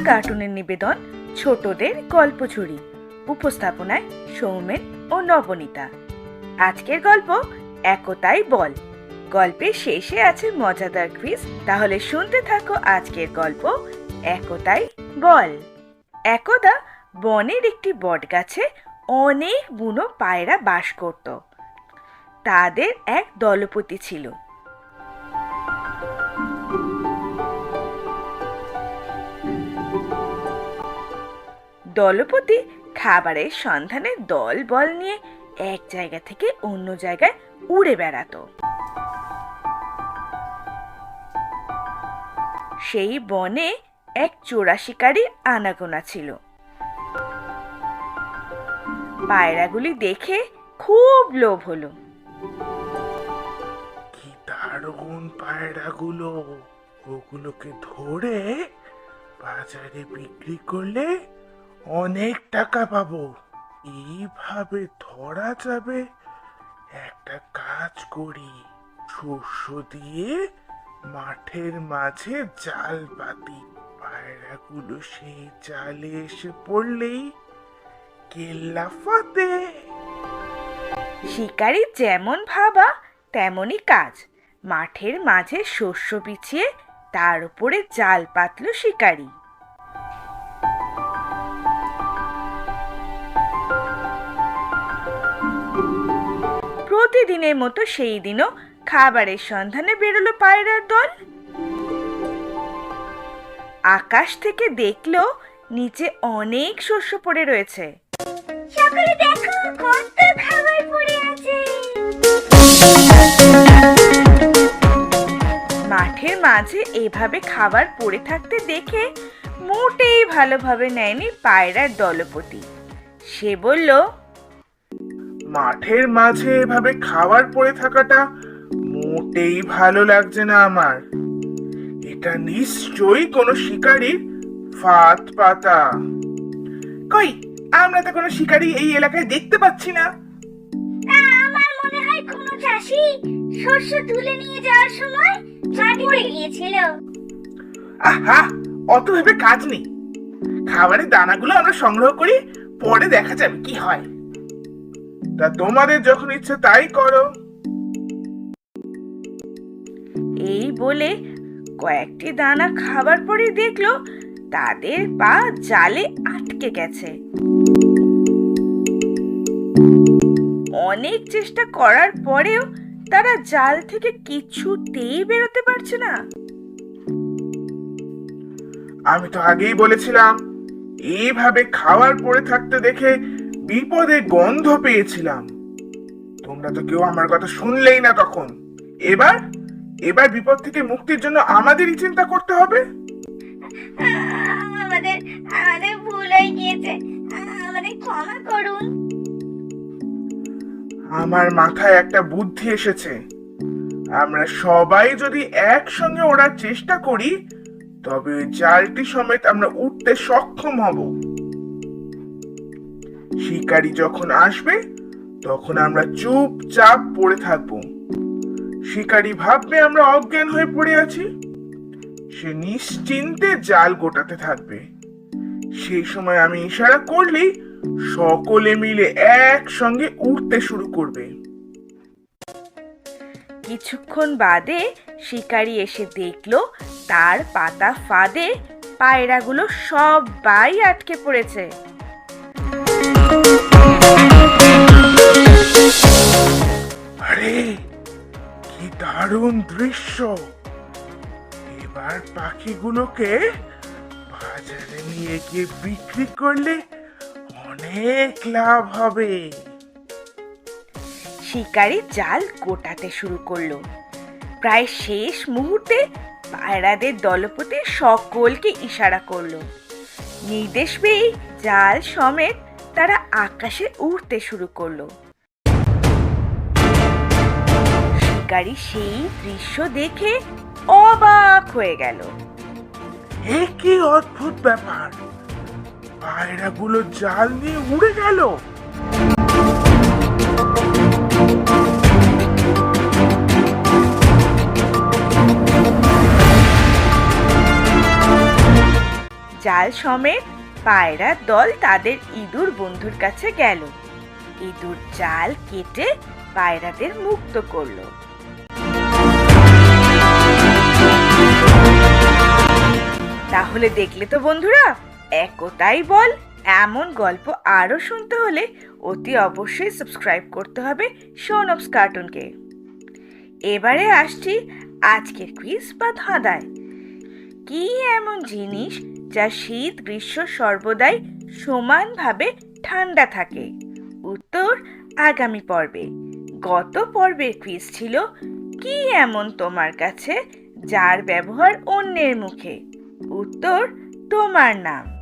কার্টুনের নিবেদন ছোটদের গল্প ঝুড়ি। উপস্থাপনায় সৌমেন ও নবনীতা। আজকের গল্প একতাই বল। গল্পের শেষে আছে মজাদার কুইজ। তাহলে শুনতে থাকো আজকের গল্প একতাই বল। একদা বনের একটি বটগাছে অনেক বুনো পায়রা বাস করত। তাদের এক দলপতি ছিল। দলপতি খাবারের সন্ধানে দল বল নিয়ে এক জায়গা থেকে অন্য জায়গায় উড়ে বেড়াতো। সেই বনে এক চোরা শিকারীর আনাগোনা ছিল। পায়রাগুলি দেখে খুব লোভ হলো। কি দারুণ পায়রাগুলো! ওগুলোকে ধরে বাজারে বিক্রি করলে অনেক টাকা পাবো। এইভাবে ধরা যাবে। একটা কাজ করি, শস্য দিয়ে মাঠের মাঝে জাল পাতি। পায়রাগুলো সেই জালে এসে পড়লেই কেল্লা ফাতে। শিকারী যেমন ভাবা তেমনই কাজ। মাঠের মাঝে শস্য বিছিয়ে তার উপরে জাল পাতল শিকারী। প্রতিদিনের মতো সেই দিনও খাবারের সন্ধানে বেরোলো পায়রার দল। আকাশ থেকে দেখলো নিচে অনেক শস্য পড়ে রয়েছে। সকলে দেখো কত খাবার পড়ে আছে। মাঠের মাঝে এভাবে খাবার পড়ে থাকতে দেখে মোটেই ভালোভাবে নেয়নি পায়রার দলপতি। সে বলল, মাঠের মাঝে এভাবে খাবার পড়ে থাকাটা মোটেই ভালো লাগছে না আমার। এটা নিশ্চয়ই কোনো শিকারীর ফাঁদ পাতা। কই, আমরা তো কোনো শিকারী এই এলাকায় দেখতে পাচ্ছি না। আমার মনে হয় কোনো চাষি শস্য তুলে নিয়ে যাওয়ার সময় মাটি পড়ে গিয়েছিল। আহা, অত ভেবে কাজ নেই। খাবারের দানাগুলো আমরা সংগ্রহ করি, পরে দেখা যাবে কি হয়। তা তোমাদের যখন ইচ্ছে তাই করো। এই বলে কয়েকটি দানা খাবার পরে দেখলো তাদের পা জালে আটকে গেছে। অনেক চেষ্টা করার পরেও তারা জাল থেকে কিছুতেই বেরোতে পারছে না। আমি তো আগেই বলেছিলাম, এইভাবে খাবার পড়ে থাকতে দেখে বিপদে গন্ধ পেয়েছিলাম। তোমরা তো কেউ আমার কথা শুনলেই না তখন। এবার এবার বিপদ থেকে মুক্তির জন্য আমাদেরই চিন্তা করতে হবে। আমাদের আমাদের ভুল হয়ে গিয়েছে, আমাদের ক্ষমা করুন। আমার মাথায় একটা বুদ্ধি এসেছে। আমরা সবাই যদি একসঙ্গে ওড়ার চেষ্টা করি, তবে ওই জালটি সমেত আমরা উঠতে সক্ষম হব। শিকারী যখন আসবে তখন আমরা চুপচাপ পড়ে থাকব। শিকারী ভাববে আমরা অজ্ঞান হয়ে পড়ে আছি। সে নিশ্চিন্তে জাল গোটাতে থাকবে। সেই সময় আমি ইশারা করলেই সকলে মিলে একসঙ্গে উঠতে শুরু করবে। কিছুক্ষণ বাদে শিকারী এসে দেখলো তার পাতা ফাঁদে পায়রাগুলো সবাই আটকে পড়েছে। আরে, কি দারুণ দৃশ্য! এবার পাখিগুলোকে বাজারে নিয়ে গিয়ে বিক্রি করলে অনেক লাভ হবে। শিকারী জাল গোটাতে শুরু করলো। প্রায় শেষ মুহূর্তে পায়রাদের দলপতি সকলকে ইশারা করলো। নির্দেশ পেয়ে জাল সমেত তারা আকাশে উড়তে শুরু করলো। শিকারী সেই দৃশ্য দেখে অবাক হয়ে গেল। এ কি অদ্ভুত ব্যাপার! পায়রাগুলো জাল নিয়ে উড়ে গেল। জাল সমেত পায়রার দল তাদের ইঁদুর বন্ধুর কাছে গেল। ইঁদুর জাল কেটে পায়রাদের মুক্ত করলো। তাহলে দেখলে তো বন্ধুরা, একতাই বল এমন গল্প আরো শুনতে হলে অতি অবশ্যই সাবস্ক্রাইব করতে হবে শোনবস কার্টুনকে। এবারে আসছি আজকের কুইজ বা ধাঁধায়। কি এমন জিনিস যা শীত গ্রীষ্ম সর্বদাই সমানভাবে ঠান্ডা থাকে? উত্তর আগামী পর্বে। গত পর্বের কুইজ ছিল কি এমন তোমার কাছে যার ব্যবহার অন্যের মুখে? উত্তর তোমার নাম।